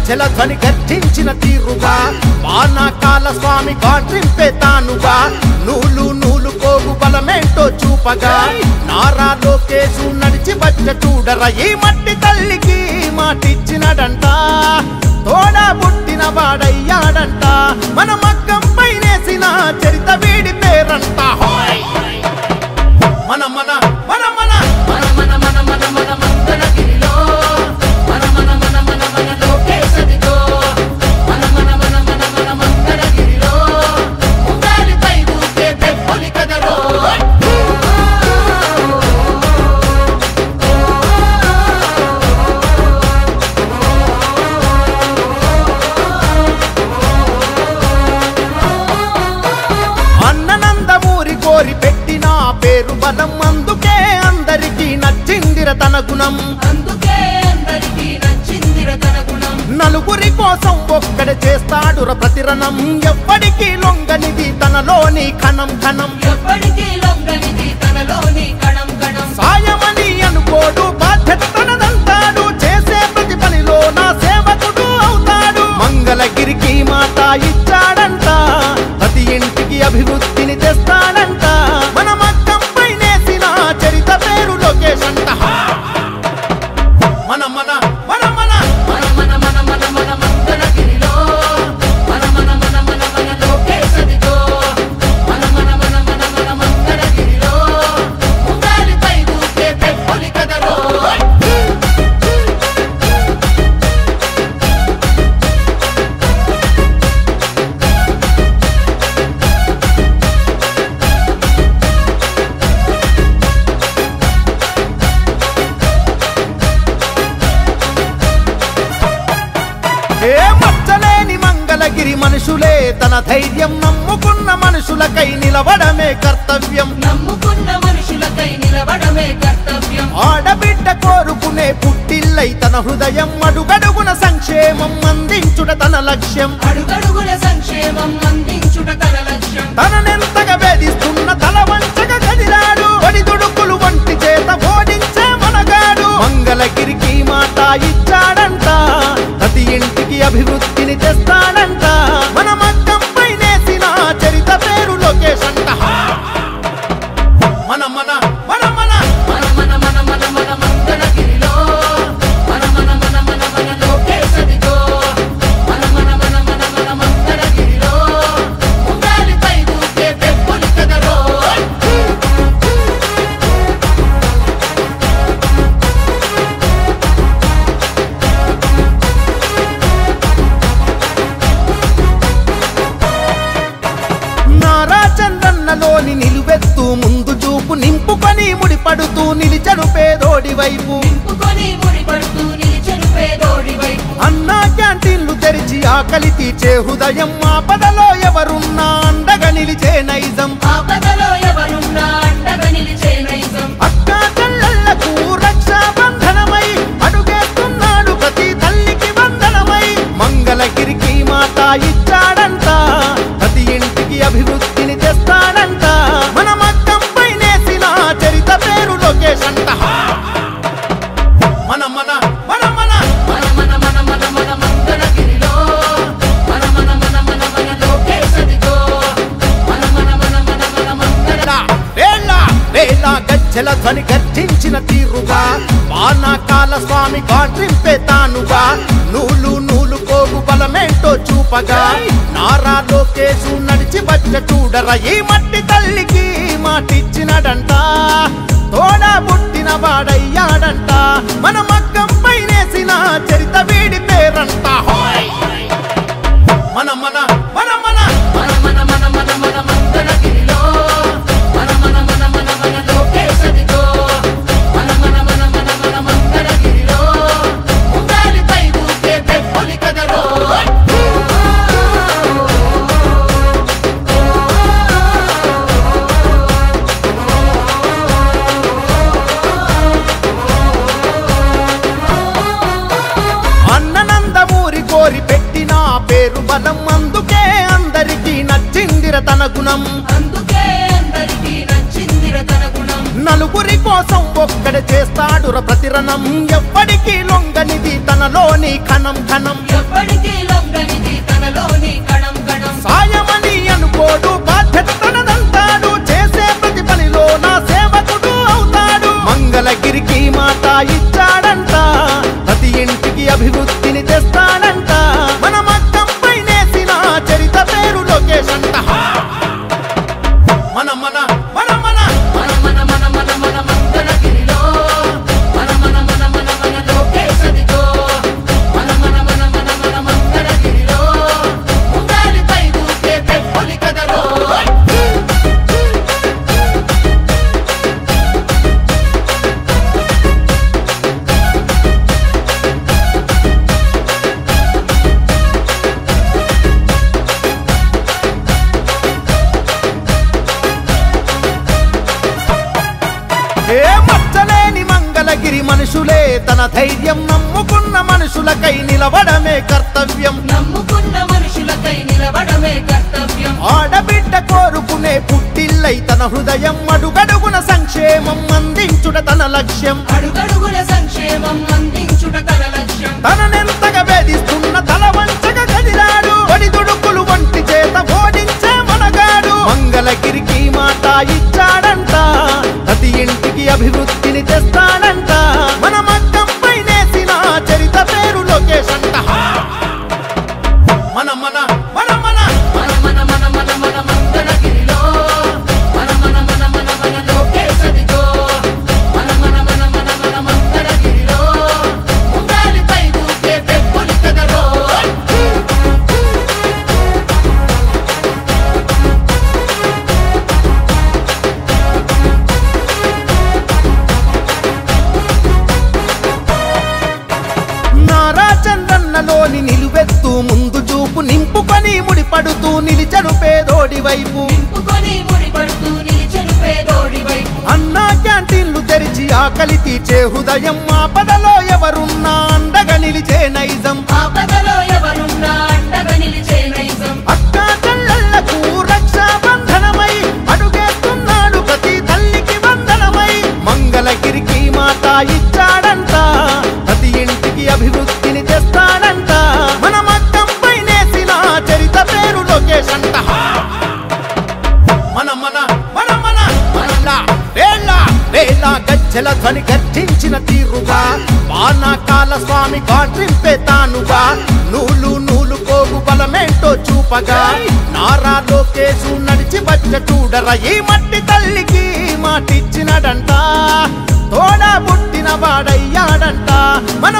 గజ్జల ధ్వని గర్జించిన తీరుగా వానాకాల స్వామి గాండ్రింపే తానుగా నూలు నూలు కోగు బలమేంటో చూపగా నారా లోకేశు నడిచి వచ్చ చూడర ఈ మట్టి తల్లికి మాటిచ్చినడంట తోడా పుట్టిన వాడయ్యాడంట మన మగ్గం పైనేసిన చరిత వీడి పేరంట మన మన మన మన మన మన మన మన మన మంగళగిరిలో మన మన మన మన మన లోకేశదిగో మన మన మన మన మన మంగళగిరిలో ఉండాలిపై ఊపే పెప్పొలి కదరో అన్ననందమూరి కోరి పెట్టిన పేరు బలం అందుకే అందరికీ నచ్చిందిర తన గుణం నలుగురి కోసం ఒక్కడే చేస్తాడుర ప్రతిరణం ఎవ్వడికి లొంగనిది తనలోని కణం కణం సాయమని అనుకోడు బాధ్యత తనదంటాడు చేసే ప్రతి పనిలో నా సేవకుడు అవుతాడు మంగళగిరికి మాట ఇచ్చాడంట ప్రతి ఇంటికి అభివృద్ధిని తెస్తాడంట మన మగ్గం పైనేసిన చరిత పేరు లోకేశ్ అంట మన మన మన మన మన మన మన మన మన మంగళగిరిలో మన మన మన మన మన లోకేశదిగో మన మన మన మన మన మంగళగిరిలో ఉండాలిపై ఊపే పెప్పొలి కదరో మచ్చలేని మంగళగిరి మనుషులే తన ధైర్యం నమ్ముకున్న మనుషులకై నిలవడమే కర్తవ్యం ఆడబిడ్డ కోరుకునే పుట్టిల్లై తన హృదయం అడుగడుగున సంక్షేమం అందించుట తన లక్ష్యం తననెంతగా వేధిస్తున్న తల వంచగా కదిలాడు ఒడిదుడుకులు వంటి చేత ఓడించే మనగాడు మంగళగిరికి మాట ఇచ్చాడంట ప్రతి ఇంటికి అభివృద్ధిని తెస్తాడంట మన మగ్గం పైనేసిన చరిత పేరు లోకేశ్ అంట మన మన మన మన మన మన మన మన మన మంగళగిరిలో మన మన మన మన మన లోకేశదిగో మన మన మన మన మన మంగళగిరిలో ఉండాలిపై ఊపే పెప్పొలి కదరో చంద్రన్నలోని నిలువెత్తు ముందు చూపు నింపుకొని ముడిపడుతూ నిలిచడు పేదోడి వైపు అన్నా క్యాంటీన్లు తెరిచి ఆకలి తీర్చే హృదయం ఆపదలో ఎవరున్నా అండగా నిలిచే నైజం అక్కా చెల్లెళ్లకు రక్షాబంధనమై అడుగేస్తున్నాడు ప్రతి తల్లికి వందనమై మంగళగిరికి మాట ఇచ్చాడంట ప్రతి ఇంటికి అభివృద్ధిని తెస్తాడంట మన మగ్గం పైనేసిన చరిత పేరు లోకేశ్ అంట మన మన మన మన మన మన మన మన మన మంగళగిరిలో మన మన మన మన మన లోకేశదిగో మన మన మన మన మన మంగళ వేళ వేళ గజ్జల ధ్వని గర్జించిన తీరుగా వానాకాల స్వామి గాండ్రింపే తానుగా నూలు నూలు కోగు బలమేంటో చూపగా నారా లోకేశు నడిచి వచ్చ చూడర ఈ మట్టి తల్లికి మాటిచ్చినడంట తోడా పుట్టిన వాడయ్యాడంట మన మగ్గం పైనేసిన చరిత వీడి పేరంట మన మన మన మన మన మన మన మన మన మంగళగిరిలో మన మన మన మన మన లోకేశదిగో మన మన మన మన మన మంగళగిరిలో ఉండాలిపై ఊపే పెప్పొలి కదరో కోరి పెట్టిన పేరు బలం అందుకే అందరికీ నచ్చిందిర తన గుణం నలుగురి కోసం ఒక్కడే చేస్తాడు ప్రతిరణం ఎవ్వడికి లొంగనిది తనలోని కణం కణం సాయమని అనుకోడు బాధ్యత తనదంటాడు చేసే ప్రతి పనిలో నా సేవకుడు అవుతాడు మంగళగిరికి మాట ఇచ్చాడంట ప్రతి ఇంటికి అభివృద్ధిని తెస్తాడంట మన మగ్గం పైనేసిన చరిత పేరు లోకేష్ అంట మన మన మన మన మన మన మన మన మన మంగళగిరిలో మన మన మన మన మన లోకేష్ అదిగో మన మన మన మన మన మంగళగిరిలో ఉండాలిపై ఊకే పెట్టులి కదలో మచ్చలేని మంగళగిరి మనుషులే తన ధైర్యం నమ్ముకున్న మనుషులకై నిలవడమే కర్తవ్యం ఆడబిడ్డ కోరుకునే పుట్టిల్లై తన హృదయం అడుగడుగున సంక్షేమం అందించుట తన లక్ష్యం తననెంతగా వేధిస్తున్న తల వంచగా కదిలాడు ఒడిదుడుకులు వంటి చేత ఓడించే మనగాడు మంగళగిరికి మాట ఇచ్చాడంట ప్రతి ఇంటికి అభివృద్ధిని తెస్తాడంట మన మగ్గం పైనేసిన చరిత పేరు లోకేష్ అంట మన మన మన మన మన మన మన మన మన మంగళగిరిలో మన మన మన మన మన లోకేష్ అదిగో మన మన మన మన మన మంగళగిరిలో ఉండాలిపై ఊకే పెట్టులి కదలో చంద్రన్నలోని నిలువెత్తు ముందు చూపు నింపుకొని ముడిపడుతూ నిలిచను పేదోడి వైపు అన్నా క్యాంటీన్లు తెరిచి ఆకలి తీర్చే హృదయం ఆపదలో ఎవరున్నా అండగా నిలిచే నైజం అక్కా చెల్లెళ్లకు రక్షాబంధనమై అడుగేస్తున్నాడు ప్రతి తల్లికి వందనమై మంగళగిరికి మాట ఇచ్చాడంట ప్రతి ఇంటికి అభివృద్ధిని తెస్తాడంట మన మగ్గం పైనేసిన చరిత పేరు లోకేష్ అంట మన మన మన మన మన వేళ వేళ గజ్జల ధ్వని గర్జించిన తీరుగా వానాకాల స్వామి గాడ్రింపే తానుగా నూలు నూలు పోగు బలమేంటో చూపగా నారా లోకేష్ నడిచి వచ్చ చూడర ఈ మట్టి తల్లికి మాటిచ్చినడంట తోడా పుట్టిన వాడయ్యాడంట మన